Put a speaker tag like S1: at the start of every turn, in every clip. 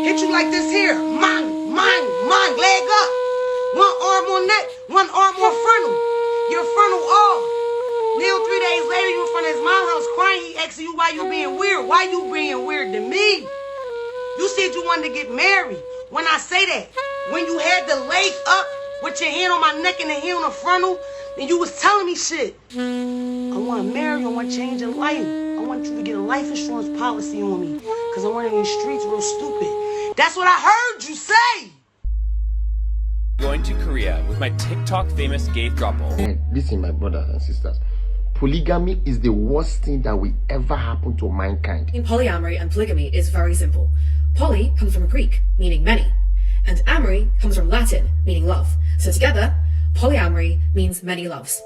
S1: Hit you like this here. Mang, leg up. One arm on neck, one arm on frontal. Your frontal off. Lil 3 days later, you in front of his mom's house crying. He asking you why you being weird. Why you being weird to me? You said you wanted to get married. When I say that, when you had the leg up with your hand on my neck and the hand on the frontal, and you was telling me shit. I want to marry you. I want to change your life. I want you to get a life insurance policy on me because I'm running these streets real stupid. That's what I heard you say.
S2: Going to Korea with my TikTok famous gay throuple.
S3: Listen, my brothers and sisters. Polygamy is the worst thing that will ever happen to mankind.
S4: In polyamory and polygamy is very simple. Poly comes from Greek, meaning many, and amory comes from Latin, meaning love. So together, polyamory means many loves.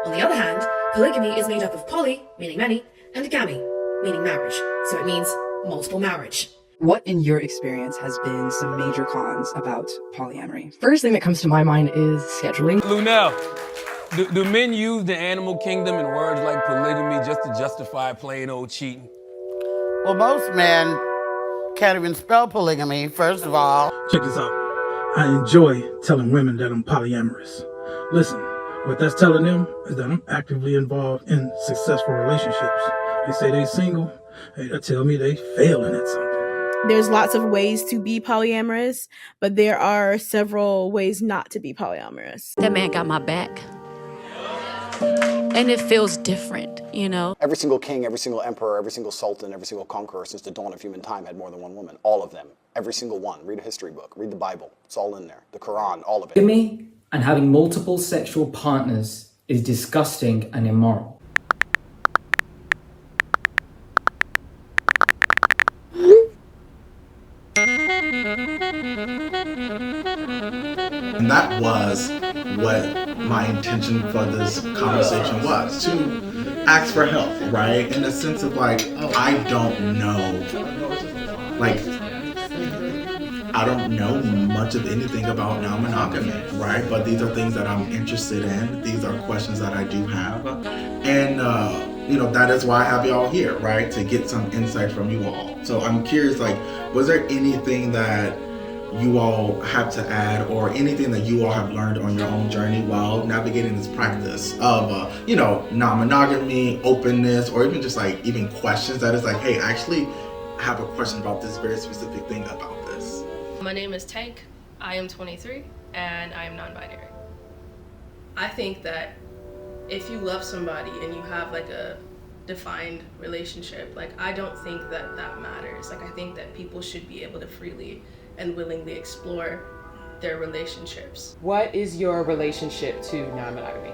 S4: On the other hand, polygamy is made up of poly, meaning many, and gamy, meaning marriage. So it means multiple marriage.
S5: What in your experience has been some major cons about polyamory? First thing that comes to my mind is scheduling.
S6: Lunel, do men use the animal kingdom and words like polygamy just to justify plain old cheating?
S7: Well, most men can't even spell polygamy, first of all.
S8: Check this out. I enjoy telling women that I'm polyamorous. Listen, what that's telling them is that I'm actively involved in successful relationships. They say they single, they tell me they failing at something.
S9: There's lots of ways to be polyamorous, but there are several ways not to be polyamorous.
S10: That man got my back. And it feels different, you know?
S11: Every single king, every single emperor, every single sultan, every single conqueror since the dawn of human time had more than one woman. All of them. Every single one. Read a history book. Read the Bible. It's all in there. The Quran, all of it.
S12: Polygamy and having multiple sexual partners is disgusting and immoral.
S13: And that was what my intention for this conversation was, to ask for help, right? In the sense of like, I don't know, like, I don't know much of anything about non-monogamy, right? But these are things that I'm interested in. These are questions that I do have. And, you know, that is why I have y'all here, right? To get some insight from you all. So I'm curious, like, was there anything that you all have to add, or anything that you all have learned on your own journey while navigating this practice of, you know, non-monogamy, openness, or even just like even questions that is like, hey, actually I have a question about this very specific thing about this.
S14: My name is Tank. I am 23 and I am non-binary. I think that if you love somebody and you have like a defined relationship, like I don't think that that matters. Like I think that people should be able to freely and willingly explore their relationships.
S15: What is your relationship to non-monogamy?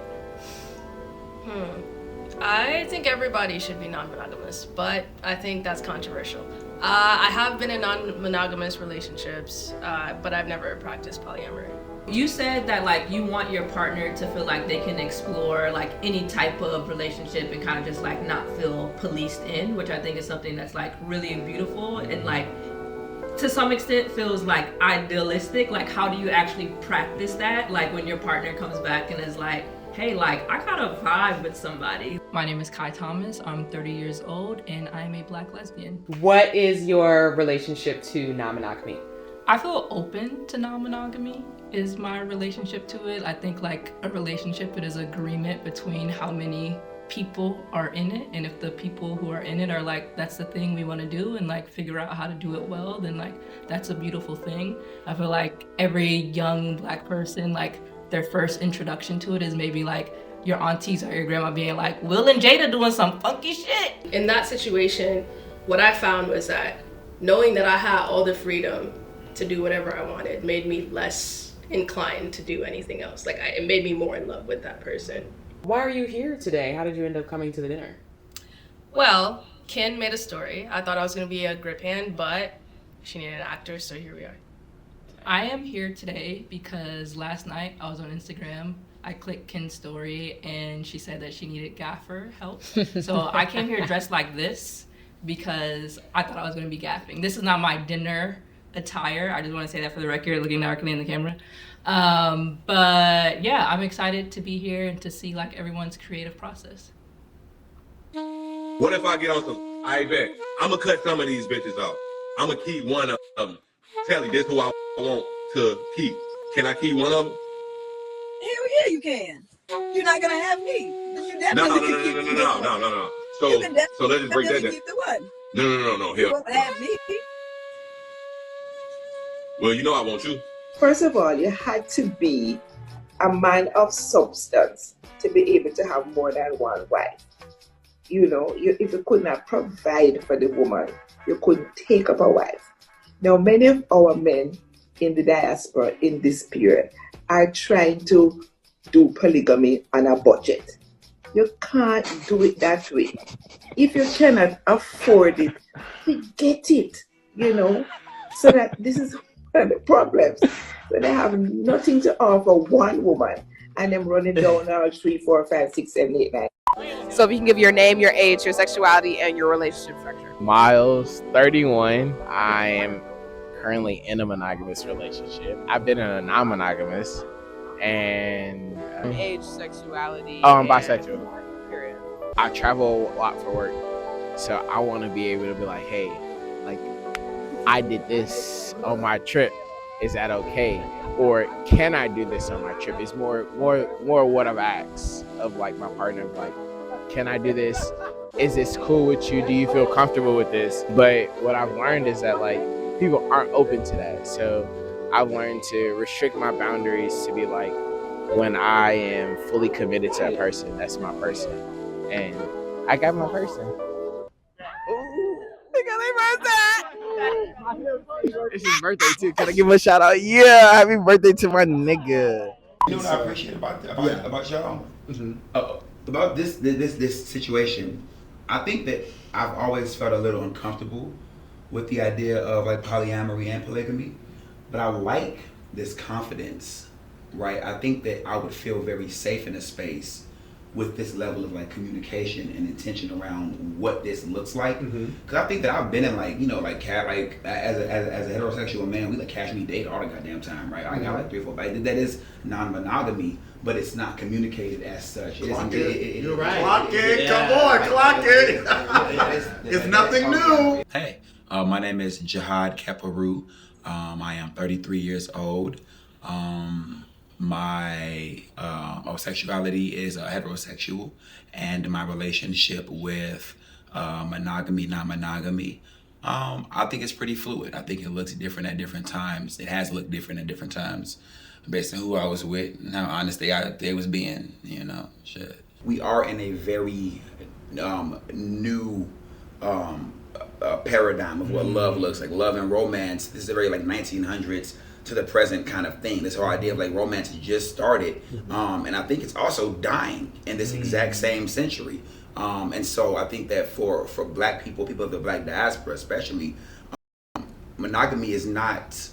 S14: I think everybody should be non-monogamous, but I think that's controversial. I have been in non-monogamous relationships, but I've never practiced polyamory.
S16: You said that like you want your partner to feel like they can explore like any type of relationship and kind of just like not feel policed in, which I think is something that's like really beautiful and like to some extent feels like idealistic. Like how do you actually practice that? Like when your partner comes back and is like, hey, like I got a vibe with somebody.
S17: My name is Kai Thomas, I'm 30 years old and I'm a Black lesbian.
S15: What is your relationship to non-monogamy?
S17: I feel open to non-monogamy is my relationship to it. I think like a relationship, it is agreement between how many people are in it, and if the people who are in it are like, that's the thing we want to do and like figure out how to do it well, then like that's a beautiful thing. I feel like every young Black person, like their first introduction to it is maybe like your aunties or your grandma being like, Will and Jada doing some funky shit.
S14: In that situation, what I found was that knowing that I had all the freedom to do whatever I wanted made me less inclined to do anything else. Like it made me more in love with that person.
S15: Why are you here today? How did you end up coming to the dinner?
S14: Well, Ken made a story. I thought I was gonna be a grip hand, but she needed an actor, so here we are.
S17: I am here today because last night I was on Instagram. I clicked Ken's story and she said that she needed Gaffer help. So I came here dressed like this because I thought I was gonna be gaffing. This is not my dinner attire. I just wanna say that for the record, looking darkly in the camera. But yeah, I'm excited to be here and to see like everyone's creative process.
S18: What if I get on some, I bet, I'ma cut some of these bitches off. I'ma keep one of them. Telly, this who I want to keep. Can I keep one of them?
S19: Hell yeah, you can. You're not gonna have me. You definitely can keep me.
S18: No. So let's just break that down.
S19: Keep the one.
S18: No.
S19: You
S18: Hell.
S19: won't have me.
S18: Well, you know I want you.
S20: First of all, you had to be a man of substance to be able to have more than one wife. You know, if you could not provide for the woman, you couldn't take up a wife. Now, many of our men in the diaspora in this period are trying to do polygamy on a budget. You can't do it that way. If you cannot afford it, forget it, you know. So that this is one of the problems. So they have nothing to offer one woman and them running down all 3, 4, 5, 6, 7, 8, 9.
S15: So if you can give your name, your age, your sexuality, and your relationship structure.
S21: Miles, 31. I am currently in a monogamous relationship. I've been in a non-monogamous, and
S15: Age, sexuality.
S21: I'm bisexual.
S15: Period.
S21: I travel a lot for work, so I want to be able to be like, hey, like I did this on my trip. Is that okay? Or can I do this on my trip? It's more what I've asked of like my partner, like, can I do this? Is this cool with you? Do you feel comfortable with this? But what I've learned is that like people aren't open to that. So I've learned to restrict my boundaries to be like, when I am fully committed to a person, that's my person. And I got my person. It's his birthday too. Can I give him a shout out? Yeah, happy birthday to my nigga.
S22: You know what I appreciate about y'all? About this situation, I think that I've always felt a little uncomfortable with the idea of like polyamory and polygamy, but I like this confidence, right? I think that I would feel very safe in a space with this level of like communication and intention around what this looks like. Because I think that I've been in like, you know, like as a heterosexual man, we like cash me date all the goddamn time, right? I got like 3 or 4, but that is non-monogamy, but it's not communicated as such.
S13: Clock it. You're right. Clock it. Come on, clock it. It's nothing new.
S22: Hey, my name is JIHAD KHEPERU. I am 33 years old. My sexuality is heterosexual, and my relationship with monogamy, non-monogamy, I think it's pretty fluid. I think it looks different at different times. It has looked different at different times based on who I was with and how honest they was being, you know, shit. We are in a very new paradigm of what love looks like. Love and romance, this is a very like 1900s to the present kind of thing. This whole idea of like romance just started, and I think it's also dying in this exact same century. And so I think that for Black people of the Black diaspora especially, monogamy is not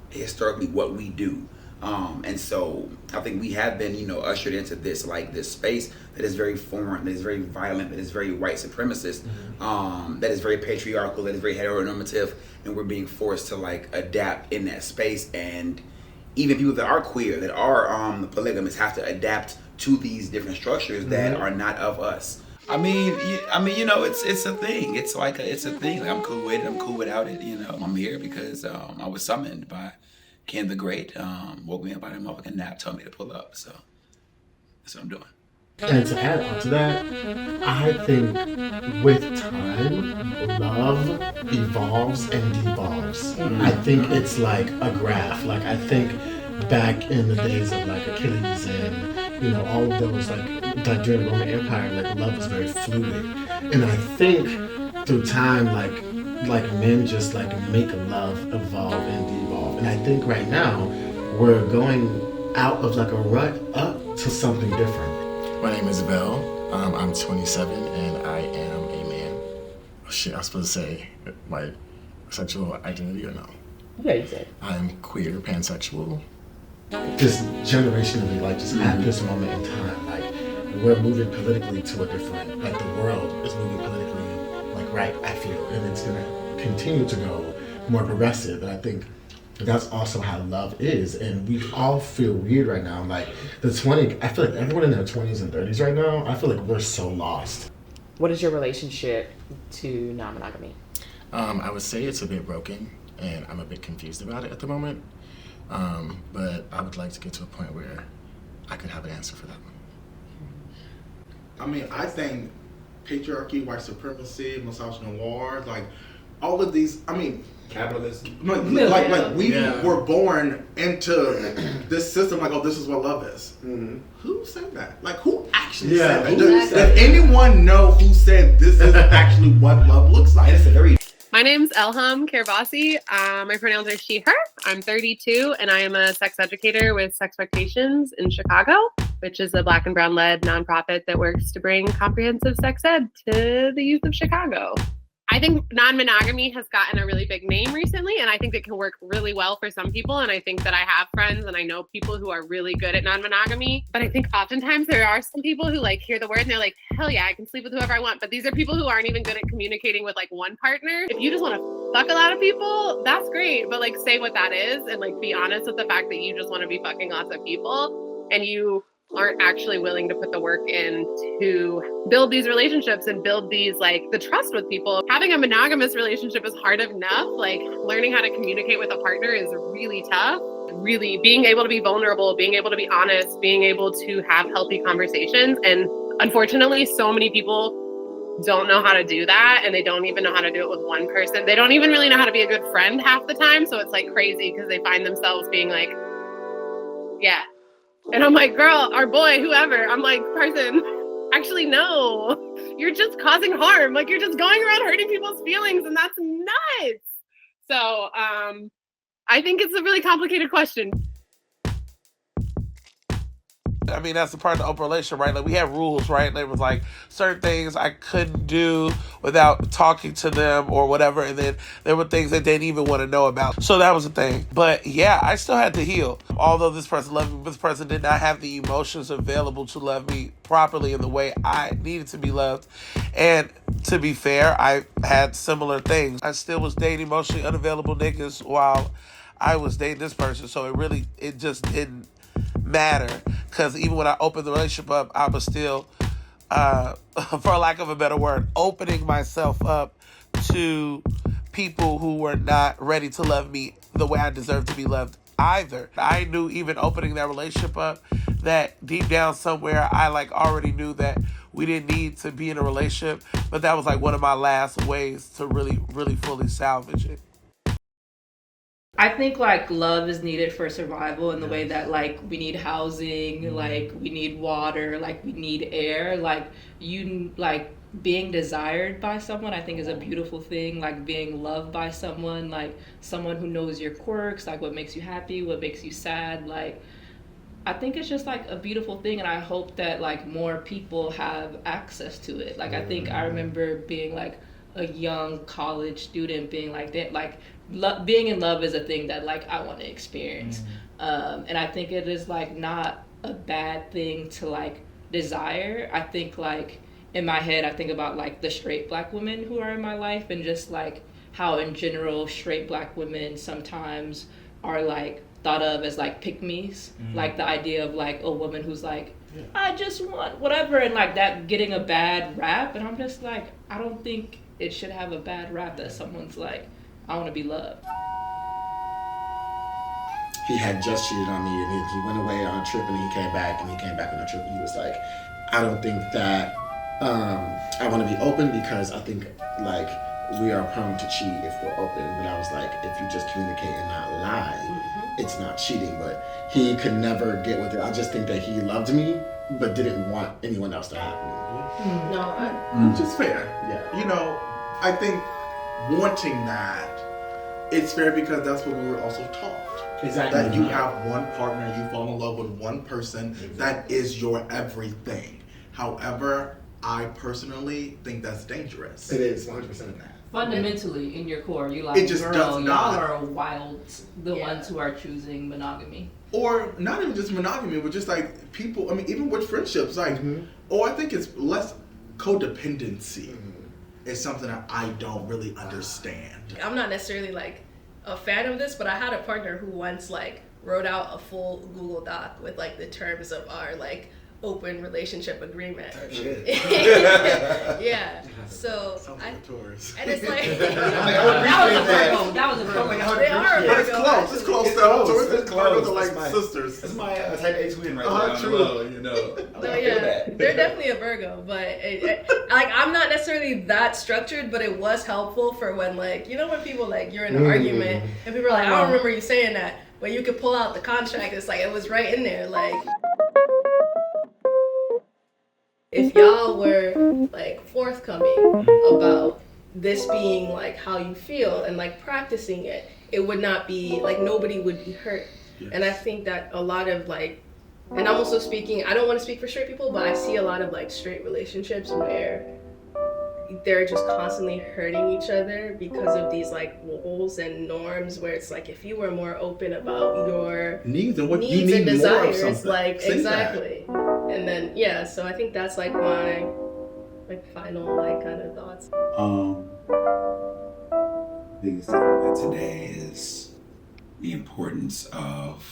S22: historically what we do. And so I think we have been, you know, ushered into this space that is very foreign, that is very violent, that is very white supremacist, that is very patriarchal, that is very heteronormative, and we're being forced to like adapt in that space. And even people that are queer, that are polygamous, have to adapt to these different structures that are not of us. I mean, you know, it's a thing. It's a thing. Like, I'm cool with it. I'm cool without it. You know, I'm here because I was summoned by Ken the Great. Woke me up out of my fucking nap, told me to pull up. So that's what I'm doing.
S3: And to add on to that, I think with time, love evolves and devolves. I think it's like a graph. Like I think back in the days of like Achilles and, you know, all of those like during the Roman Empire, like love was very fluid. And I think through time, like men just like make love evolve and devolve. And I think right now we're going out of like a rut up to something different.
S23: My name is Vell. I'm 27 and I am a man. Oh shit, I was supposed to say my sexual identity or no?
S15: Yeah, you said.
S23: I'm queer, pansexual.
S3: This generationally, like just at this moment in time, like we're moving politically to a different, like the world is moving politically, like right, I feel, and it's gonna continue to go more progressive. And I think that's also how love is. And we all feel weird right now. Like I feel like everyone in their 20s and 30s right now, I feel like we're so lost.
S15: What is your relationship to non-monogamy?
S23: I would say it's a bit broken. and I'm a bit confused about it at the moment. But I would like to get to a point where I could have an answer for that.
S13: I mean, I think patriarchy, white supremacy, misogynoir, like all of these, I mean,
S22: capitalism.
S13: Like we were born into this system, like, oh, this is what love is. Who said that? Like, who actually said that? Does anyone know who said this is actually what love looks like?
S22: It's a very
S1: My name's ELHOM KARBASSI. My pronouns are she, her. I'm 32, and I am a sex educator with Sexpectations in Chicago, which is a Black and brown-led nonprofit that works to bring comprehensive sex ed to the youth of Chicago. I think non-monogamy has gotten a really big name recently, and I think it can work really well for some people. And I think that I have friends and I know people who are really good at non-monogamy. But I think oftentimes there are some people who like hear the word and they're like, hell yeah, I can sleep with whoever I want. But these are people who aren't even good at communicating with like one partner. If you just want to fuck a lot of people, that's great. But like say what that is and like be honest with the fact that you just want to be fucking lots of people and you aren't actually willing to put the work in to build these relationships and build these like the trust with people. Having a monogamous relationship is hard enough. Like learning how to communicate with a partner is really tough. Really being able to be vulnerable, being able to be honest, being able to have healthy conversations. And unfortunately, so many people don't know how to do that, and they don't even know how to do it with one person. They don't even really know how to be a good friend half the time. So it's like crazy because they find themselves being like, yeah. And I'm like, girl, or boy, whoever. I'm like, person, actually, no. You're just causing harm. Like, you're just going around hurting people's feelings, and that's nuts. So I think it's a really complicated question.
S2: I mean, that's the part of the open relationship, right? Like, we have rules, right? There was like certain things I couldn't do without talking to them or whatever. And then there were things that they didn't even want to know about. So that was the thing. But yeah, I still had to heal. Although this person loved me, this person did not have the emotions available to love me properly in the way I needed to be loved. And to be fair, I had similar things. I still was dating emotionally unavailable niggas while I was dating this person. So it just didn't matter, because even when I opened the relationship up, I was still, for lack of a better word, opening myself up to people who were not ready to love me the way I deserved to be loved either. I knew even opening that relationship up that deep down somewhere I like already knew that we didn't need to be in a relationship, but that was like one of my last ways to really, really fully salvage it.
S16: I think like love is needed for survival in the way that like we need housing, like we need water, like we need air, like being desired by someone I think is a beautiful thing. Like being loved by someone, like someone who knows your quirks, like what makes you happy, what makes you sad. Like I think it's just like a beautiful thing, and I hope that like more people have access to it. Like I think I remember being like a young college student being like that, like being in love is a thing that like I want to experience. And I think it is like not a bad thing to like desire. I think like in my head I think about like the straight Black women who are in my life, and just like how in general straight Black women sometimes are like thought of as like pick-me's. Like the idea of like a woman who's like, I just want whatever, and like that getting a bad rap. And I'm just like, I don't think it should have a bad rap that someone's like, I want to be loved.
S23: He had just cheated on me, and he went away on a trip, and he came back on a trip, and he was like, I don't think that I want to be open, because I think like we are prone to cheat if we're open. But I was like, if you just communicate and not lie, it's not cheating. But he could never get with it. I just think that he loved me, but didn't want anyone else to have me.
S13: Which is fair.
S23: Yeah.
S13: You know, I think wanting that, it's fair because that's what we were also taught.
S23: Exactly.
S13: That you have one partner, you fall in love with one person, that is your everything. However, I personally think that's dangerous.
S23: It is 100% of that.
S16: Fundamentally, in your core, you like,
S13: it just
S16: girl,
S13: does not.
S16: y'all are wild, the ones who are choosing monogamy.
S13: Or not even just monogamy, but just like people, I mean, even with friendships, like, I think it's less codependency is something that I don't really understand.
S14: I'm not necessarily like a fan of this, but I had a partner who once like wrote out a full Google Doc with like the terms of our like open relationship agreement.
S23: Oh, shit.
S14: Yeah. So
S13: and it's like
S16: that that was a Virgo.
S23: Like, how
S16: They are a
S23: but it's
S16: Virgo.
S23: close. It's close.
S13: It's
S23: though.
S13: close.
S23: It's close.
S13: It's
S23: Like
S13: my-
S23: sisters.
S13: It's my type A twin right there.
S23: True.
S13: You know.
S16: No, yeah, they're definitely a Virgo, but like I'm not necessarily that structured, but it was helpful for when like when people like you're in an argument and people are like, I don't remember you saying that, but you could pull out the contract. It's like it was right in there. Like if y'all were like forthcoming about this being like how you feel and like practicing it, it would not be like nobody would be hurt. And I think that a lot of like, and I'm also speaking, I don't want to speak for straight people, but I see a lot of like straight relationships where they're just constantly hurting each other because of these like walls and norms where it's like if you were more open about your
S13: Needs and what you
S16: needs
S13: need
S16: and
S13: more of
S16: desires,
S13: something.
S16: like
S13: Say that.
S16: exactly. And then so I think that's like my like final like kind of thoughts.
S4: Biggest takeaway today is the importance of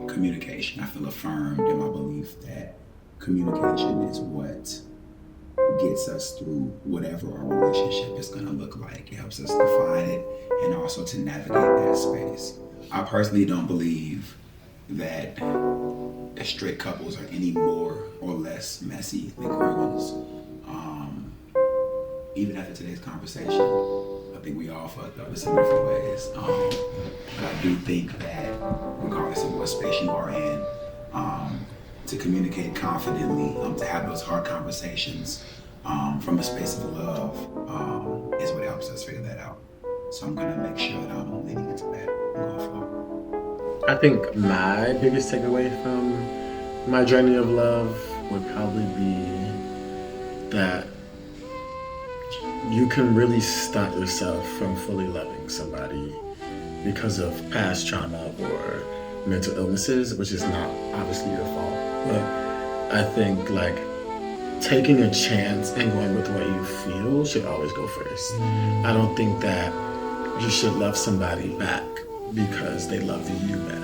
S4: communication. I feel affirmed in my belief that communication is what gets us through whatever our relationship is going to look like. It helps us define it and also to navigate that space. I personally don't believe that straight couples are any more or less messy than queer ones. Even after today's conversation, I think we all fucked up in some different ways. But I do think that regardless of what space you are in, to communicate confidently, to have those hard conversations from a space of love is what helps us figure that out. So I'm gonna make sure that I'm leaning into that and going forward.
S3: I think my biggest takeaway from my journey of love would probably be that you can really stop yourself from fully loving somebody because of past trauma or mental illnesses, which is not obviously your fault. But I think like taking a chance and going with what you feel should always go first. I don't think that you should love somebody back because they love you back.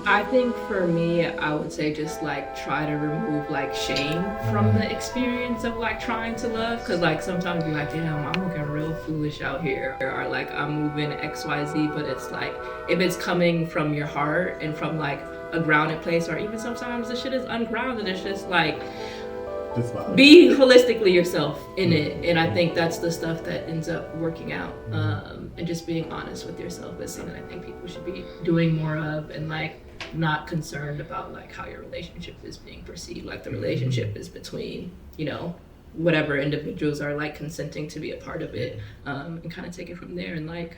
S17: I think for me, I would say just like try to remove like shame from the experience of like trying to love. Cause like sometimes you're like, damn, I'm looking real foolish out here. Or like I'm moving XYZ, but it's like, if it's coming from your heart and from like a grounded place, or even sometimes the shit is ungrounded, it's just like, be holistically yourself in it. And I think that's the stuff that ends up working out. And just being honest with yourself is something I think people should be doing more of, and like not concerned about like how your relationship is being perceived. Like the relationship is between, whatever individuals are like consenting to be a part of it, and kind of take it from there. And like,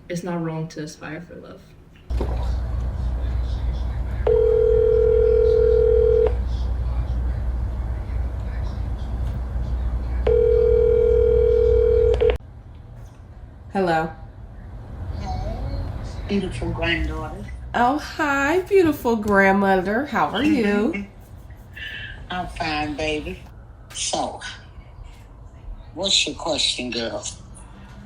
S17: it's not wrong to aspire for love.
S5: Hello.
S6: Beautiful granddaughter.
S5: Oh, hi, beautiful grandmother. How are you?
S6: I'm fine, baby. So, what's your question, girl?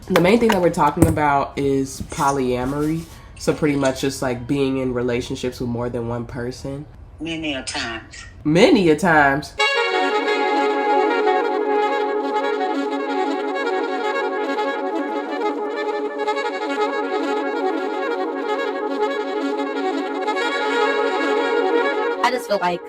S5: The main thing that we're talking about is polyamory. So pretty much just like being in relationships with more than one person.
S6: Many a times.
S5: Many a times.
S24: I just feel like,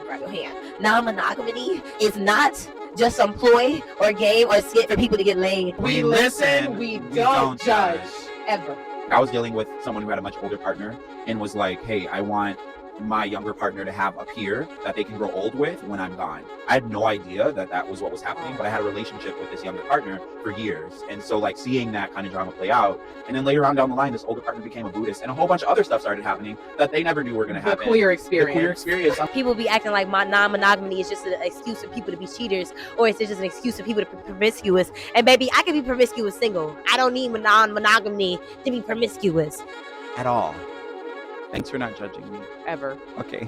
S24: grab your hand, non-monogamy is not just some ploy or game or skit for people to get laid.
S25: We listen, we don't judge.
S24: Ever.
S25: I was dealing with someone who had a much older partner and was like, hey, I want my younger partner to have a peer that they can grow old with when I'm gone. I had no idea that that was what was happening, but I had a relationship with this younger partner for years. And so like seeing that kind of drama play out, and then later on down the line, this older partner became a Buddhist and a whole bunch of other stuff started happening that they never knew were going to happen.
S5: The queer experience.
S25: The queer experience.
S24: People be acting like my non-monogamy is just an excuse for people to be cheaters, or it's just an excuse for people to be promiscuous. And baby, I can be promiscuous single. I don't need non-monogamy to be promiscuous.
S25: At all. Thanks for not judging me.
S5: Ever.
S25: Okay.